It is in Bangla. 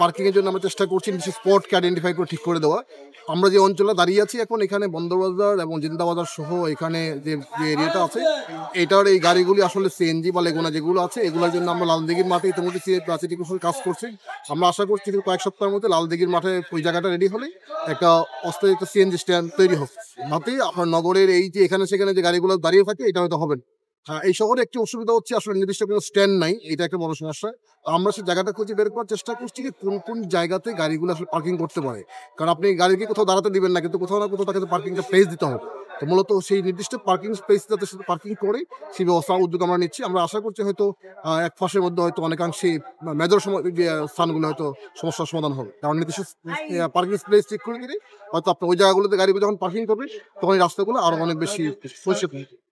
পার্কিং এর জন্য আমরা চেষ্টা করছি কিছু স্পটকে আইডেন্টিফাই করে ঠিক করে দেওয়া। আমরা যে অঞ্চলে দাঁড়িয়ে আছি এখন এখানে বন্দরবাজার এবং জিন্দাবাজার সহ এখানে যে এরিয়াটা আছে এটার এই গাড়িগুলি আসলে সিএনজি বা লেগুনা যেগুলো আছে এগুলোর জন্য আমরা লালদিঘির মাঠে ইতিমধ্যে সিটি কর্পোরেশন কাজ করছি। আমরা আশা করছি কয়েক সপ্তাহের মধ্যে লালদিঘির মাঠে ওই জায়গাটা রেডি হলে একটা অস্থায়ী একটা সিএনজি স্ট্যান্ড তৈরি হবে। তাতে আপনার নগরের এই যে এখানে সেখানে যে গাড়িগুলো দাঁড়িয়ে থাকে এটা হয়তো হবে না। হ্যাঁ, এই শহরে একটি অসুবিধা হচ্ছে আসলে নির্দিষ্ট কোনো স্ট্যান্ড নাই, এটা একটা বড় সমস্যা। আমরা সেই জায়গাটা খুঁজে বের করার চেষ্টা করছি যে কোন কোন জায়গাতে গাড়িগুলো আসলে পার্কিং করতে পারে, কারণ আপনি গাড়িকে কোথাও দাঁড়াতে দিবেন না, কিন্তু কোথাও না কোথাও তাকে পার্কিংটা প্লেস দিতে হবে। তো মূলত সেই নির্দিষ্ট পার্কিং স্পেস যাতে সাথে পার্কিং করে সেই ব্যবস্থা উদ্যোগ আমরা নিচ্ছি। আমরা আশা করছি হয়তো এক মাসের মধ্যে হয়তো অনেকাংশে মেজর স্থানগুলো হয়তো সমস্যার সমাধান হবে, কারণ নির্দিষ্ট পার্কিং স্পেস ঠিক করে দিলে হয়তো আপনার ওই জায়গাগুলোতে গাড়িগুলো যখন পার্কিং করবে তখন এই রাস্তাগুলো আরো অনেক বেশি পরিষ্কার হবে।